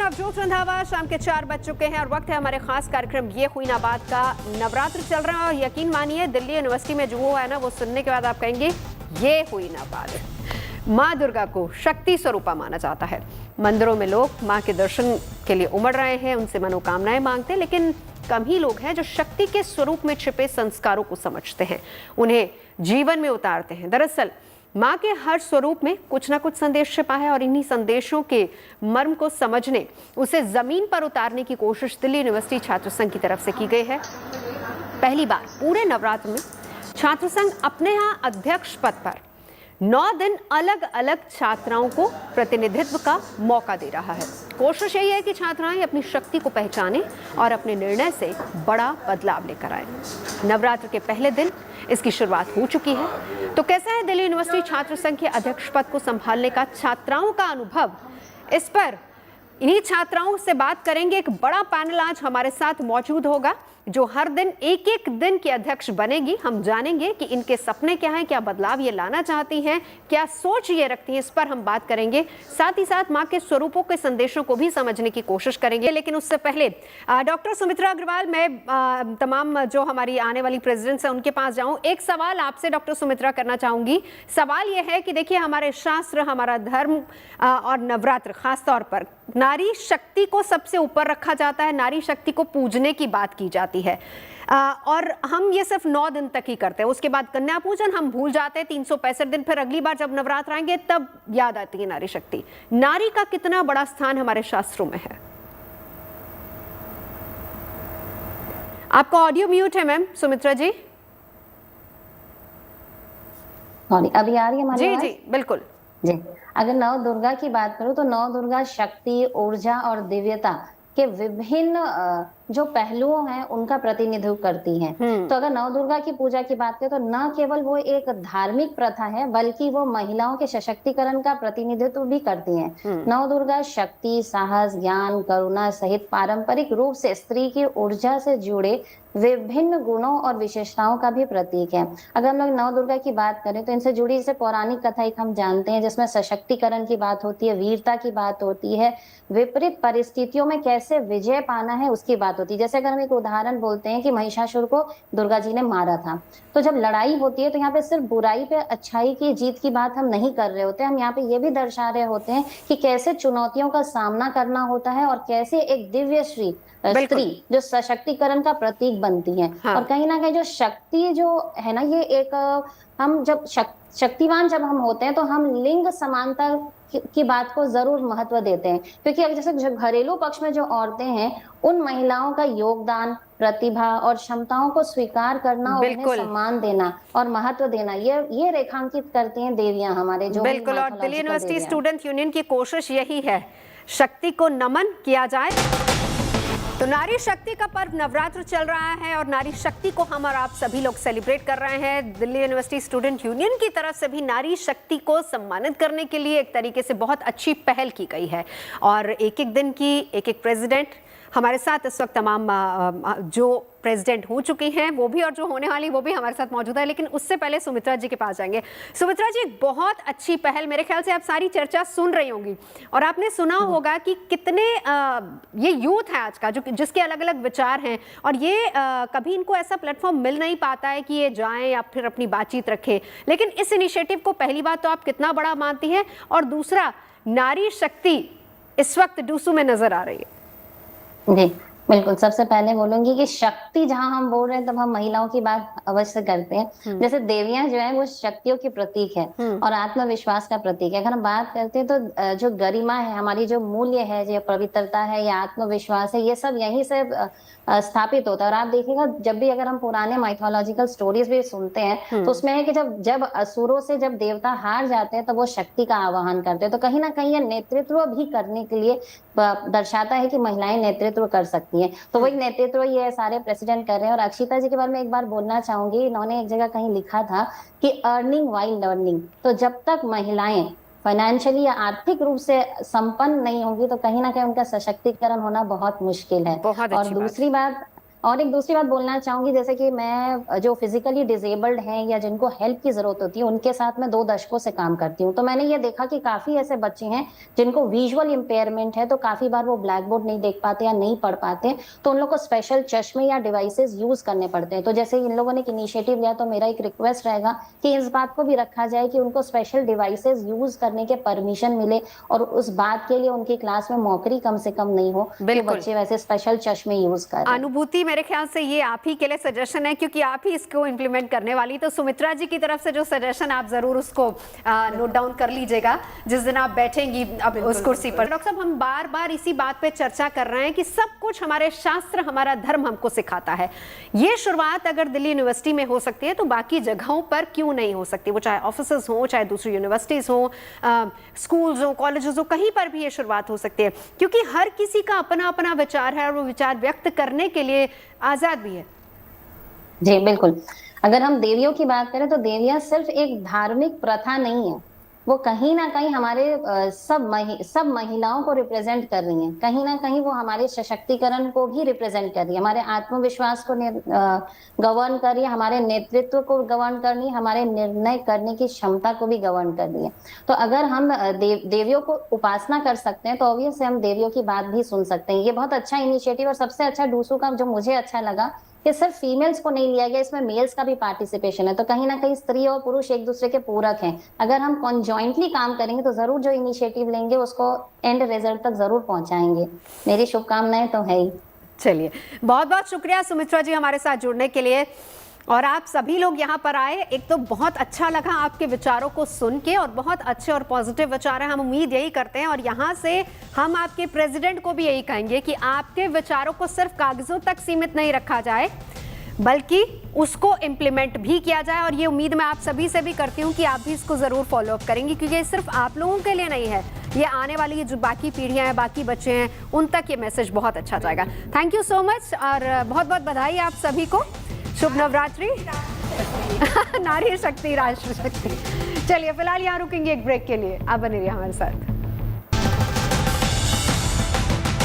नवजोत रंधावा। शाम के 4 बज चुके हैं और वक्त है हमारे खास कार्यक्रम ये हुई ना बात का। नवरात्र चल रहा है और यकीन मानिए दिल्ली यूनिवर्सिटी में जो हुआ है ना, वो सुनने के बाद आप कहेंगे ये हुई ना बात। माँ दुर्गा को शक्ति स्वरूपा माना जाता है। मंदिरों में लोग माँ के दर्शन के लिए उमड़ रहे हैं, उनसे मनोकामनाएं मांगते हैं, लेकिन कम ही लोग हैं जो शक्ति के स्वरूप में छिपे संस्कारों को समझते हैं, उन्हें जीवन में उतारते हैं। दरअसल माँ के हर स्वरूप में कुछ ना कुछ संदेश छिपा है और इन्हीं संदेशों के मर्म को समझने, उसे जमीन पर उतारने की कोशिश दिल्ली यूनिवर्सिटी छात्र संघ की तरफ से की गई है। पहली बार पूरे नवरात्र में छात्र संघ अपने यहाँ अध्यक्ष पद पर 9 दिन अलग अलग छात्राओं को प्रतिनिधित्व का मौका दे रहा है। कोशिश यही है कि छात्राएं अपनी शक्ति को पहचानें और अपने निर्णय से बड़ा बदलाव लेकर आए। नवरात्र के पहले दिन इसकी शुरुआत हो चुकी है। तो कैसा है दिल्ली यूनिवर्सिटी छात्र संघ के अध्यक्ष पद को संभालने का छात्राओं का अनुभव, इस पर इन्हीं छात्राओं से बात करेंगे। एक बड़ा पैनल आज हमारे साथ मौजूद होगा जो हर दिन एक एक दिन की अध्यक्ष बनेगी। हम जानेंगे कि इनके सपने क्या हैं, क्या बदलाव ये लाना चाहती हैं, क्या सोच ये रखती हैं, इस पर हम बात करेंगे। साथ ही साथ माँ के स्वरूपों के संदेशों को भी समझने की कोशिश करेंगे। लेकिन उससे पहले डॉक्टर सुमित्रा अग्रवाल, मैं तमाम जो हमारी आने वाली प्रेसिडेंट्स हैं उनके पास जाऊँ। एक सवाल आपसे डॉक्टर सुमित्रा करना चाहूँगी। सवाल ये है कि देखिए, हमारे शास्त्र, हमारा धर्म और नवरात्र खास तौर पर नारी शक्ति को सबसे ऊपर रखा जाता है, नारी शक्ति को पूजने की बात की जाती है और हम ये सिर्फ 9 दिन तक ही करते हैं। उसके बाद कन्या पूजन हम भूल जाते हैं। 365 दिन फिर अगली बार जब नवरात्र आएंगे तब याद आती है नारी शक्ति। नारी का कितना बड़ा स्थान हमारे शास्त्रों में है? आपका ऑडियो म्यूट है मैम सुमित्रा जी। अभी आ रही है हमारी जी जी बिल्कुल जी। अगर नव दुर्गा की बात करूं तो नव दुर्गा शक्ति, ऊर्जा और दिव्यता के विभिन्न जो पहलुओं हैं उनका प्रतिनिधित्व करती हैं। तो अगर नव दुर्गा की पूजा की बात करें तो न केवल वो एक धार्मिक प्रथा है बल्कि वो महिलाओं के सशक्तिकरण का प्रतिनिधित्व भी करती हैं। नव दुर्गा शक्ति, साहस, ज्ञान, करुणा सहित पारंपरिक रूप से स्त्री की ऊर्जा से जुड़े विभिन्न गुणों और विशेषताओं का भी प्रतीक है। अगर हम लोग नव दुर्गा की बात करें तो इनसे जुड़ी जैसे पौराणिक कथा एक हम जानते हैं जिसमें सशक्तिकरण की बात होती है, वीरता की बात होती है, विपरीत परिस्थितियों में कैसे विजय पाना है उसकी बात होती है। जैसे अगर हम एक उदाहरण बोलते हैं कि महिषासुर को दुर्गा जी ने मारा था, तो जब लड़ाई होती है तो यहाँ पे सिर्फ बुराई पे अच्छाई की जीत की बात हम नहीं कर रहे होते, हम यहाँ पे ये भी दर्शा रहे होते हैं कि कैसे चुनौतियों का सामना करना होता है और कैसे एक दिव्य स्त्री जो सशक्तिकरण का प्रतीक बनती है। हाँ। और कहीं ना कहीं जो शक्ति जो है ना, ये एक हम जब शक्तिवान जब हम होते हैं तो हम लिंग समानता की बात को जरूर महत्व देते हैं, क्योंकि अब जैसे घरेलू पक्ष में जो औरतें हैं उन महिलाओं का योगदान, प्रतिभा और क्षमताओं को स्वीकार करना और उन्हें सम्मान देना और महत्व देना, ये रेखांकित करती हैं देवियां हमारे जो बिल्कुल। और दिल्ली यूनिवर्सिटी स्टूडेंट यूनियन की कोशिश यही है, शक्ति को नमन किया जाए। तो नारी शक्ति का पर्व नवरात्र चल रहा है और नारी शक्ति को हम और आप सभी लोग सेलिब्रेट कर रहे हैं। दिल्ली यूनिवर्सिटी स्टूडेंट यूनियन की तरफ से भी नारी शक्ति को सम्मानित करने के लिए एक तरीके से बहुत अच्छी पहल की गई है और एक एक दिन की एक एक प्रेसिडेंट हमारे साथ इस वक्त तमाम जो प्रेसिडेंट हो चुकी हैं वो भी और जो होने वाली वो भी हमारे साथ मौजूद है। लेकिन उससे पहले सुमित्रा जी के पास जाएंगे। सुमित्रा जी, बहुत अच्छी पहल, मेरे ख्याल से आप सारी चर्चा सुन रही होंगी और आपने सुना होगा कि कितने ये यूथ है आज का जो जिसके अलग अलग विचार हैं और ये कभी इनको ऐसा प्लेटफॉर्म मिल नहीं पाता है कि ये जाएं या फिर अपनी बातचीत रखें। लेकिन इस इनिशिएटिव को पहली बात तो आप कितना बड़ा मानती हैं और दूसरा, नारी शक्ति इस वक्त डूसू में नजर आ रही है। जी बिल्कुल। सबसे पहले बोलूंगी कि शक्ति जहां हम बोल रहे हैं तब हम महिलाओं की बात अवश्य करते हैं। जैसे देवियां जो है वो शक्तियों की प्रतीक है और आत्मविश्वास का प्रतीक है। अगर हम बात करते हैं तो जो गरिमा है, हमारी जो मूल्य है, जो पवित्रता है या आत्मविश्वास है, ये सब यहीं से स्थापित होता है। और आप देखिएगा जब भी अगर हम पुराने माइथोलॉजिकल स्टोरीज भी सुनते हैं तो उसमें है कि जब असुरों से जब देवता हार जाते हैं तो वो शक्ति का आवाहन करते हैं। तो कहीं ना कहीं ये नेतृत्व भी करने के लिए दर्शाता है कि महिलाएं नेतृत्व कर सकती हैं। तो वही नेतृत्व ये सारे प्रेसिडेंट कर रहे हैं। और अक्षिता जी के बारे में एक बार बोलना चाहूंगी, इन्होंने एक जगह कहीं लिखा था कि अर्निंग वाइल लर्निंग। तो जब तक महिलाएं फाइनेंशियली या आर्थिक रूप से संपन्न नहीं होंगी तो कहीं ना कहीं उनका सशक्तिकरण होना बहुत मुश्किल है। और दूसरी बात और एक दूसरी बात बोलना चाहूंगी, जैसे कि मैं जो फिजिकली डिसेबल्ड हैं या जिनको हेल्प की जरूरत होती है उनके साथ मैं 2 दशकों से काम करती हूँ। तो मैंने ये देखा कि काफी ऐसे बच्चे हैं जिनको विजुअल इम्पेयरमेंट है, तो काफी बार वो ब्लैक बोर्ड नहीं देख पाते या नहीं पढ़ पाते, तो उन लोग को स्पेशल चश्मे या डिवाइसेस यूज करने पड़ते हैं। तो जैसे इन लोगों ने एक इनिशिएटिव लिया, तो मेरा एक रिक्वेस्ट रहेगा कि इस बात को भी रखा जाए कि उनको स्पेशल डिवाइसेस यूज करने के परमिशन मिले, और उस बात के लिए उनकी क्लास में मौकरी कम से कम नहीं हो कि बच्चे वैसे स्पेशल चश्मे यूज कर रहे हैं। अनुभूति, मेरे ख्याल से ये आप ही के लिए सजेशन है, क्योंकि आप ही इसको इम्प्लीमेंट करने वाली। तो सुमित्रा जी की तरफ से जो सजेशन, आप जरूर उसको नोट डाउन कर लीजिएगा जिस दिन आप बैठेंगी अब उस कुर्सी पर। डॉक्टर साहब, हम बार बार इसी बात पे चर्चा कर रहे हैं कि सब कुछ हमारे शास्त्र, हमारा धर्म हमको सिखाता है। ये शुरुआत अगर दिल्ली यूनिवर्सिटी में हो सकती है तो बाकी जगहों पर क्यों नहीं हो सकती? वो चाहे ऑफिसेज हो, चाहे दूसरी यूनिवर्सिटीज हो, स्कूल्स हो, कॉलेजेस हो, कहीं पर भी ये शुरुआत हो सकती है, क्योंकि हर किसी का अपना अपना विचार है और वो विचार व्यक्त करने के लिए आजाद भी है। जी बिल्कुल। अगर हम देवियों की बात करें तो देवियां सिर्फ एक धार्मिक प्रथा नहीं है, वो कहीं ना कहीं हमारे सब महिलाओं को रिप्रेजेंट कर रही हैं। कहीं ना कहीं वो हमारे सशक्तिकरण को भी रिप्रेजेंट कर रही है, हमारे आत्मविश्वास को गवर्न कर रही है, हमारे नेतृत्व को गवर्न कर रही है, हमारे निर्णय करने की क्षमता को भी गवर्न कर रही है। तो अगर हम देवियों को उपासना कर सकते हैं तो ऑब्वियसली हम देवियों की बात भी सुन सकते हैं। ये बहुत अच्छा इनिशिएटिव, और सबसे अच्छा डूसू का जो मुझे अच्छा लगा कि सिर्फ फीमेल्स को नहीं लिया गया, इसमें मेल्स का भी पार्टिसिपेशन है। तो कहीं ना कहीं स्त्री और पुरुष एक दूसरे के पूरक हैं। अगर हम कॉन्जॉइंटली काम करेंगे तो जरूर जो इनिशिएटिव लेंगे उसको एंड रिजल्ट तक जरूर पहुंचाएंगे। मेरी शुभकामनाएं तो है ही। चलिए, बहुत बहुत शुक्रिया सुमित्रा जी हमारे साथ जुड़ने के लिए, और आप सभी लोग यहाँ पर आए। एक तो बहुत अच्छा लगा आपके विचारों को सुन के, और बहुत अच्छे और पॉजिटिव विचार हैं। हम उम्मीद यही करते हैं, और यहाँ से हम आपके प्रेसिडेंट को भी यही कहेंगे कि आपके विचारों को सिर्फ कागजों तक सीमित नहीं रखा जाए, बल्कि उसको इम्प्लीमेंट भी किया जाए। और ये उम्मीद मैं आप सभी से भी करती हूँ कि आप भी इसको ज़रूर फॉलो अप करेंगे, क्योंकि ये सिर्फ आप लोगों के लिए नहीं है, ये आने वाली जो बाकी पीढ़ियाँ हैं, बाकी बच्चे हैं, उन तक ये मैसेज बहुत अच्छा जाएगा। थैंक यू सो मच, और बहुत बहुत बधाई आप सभी को। शुभ नवरात्रि। नारी शक्ति, राष्ट्र शक्ति। चलिए फिलहाल यहाँ रुकेंगे एक ब्रेक के लिए, आप बने रहिए हमारे साथ।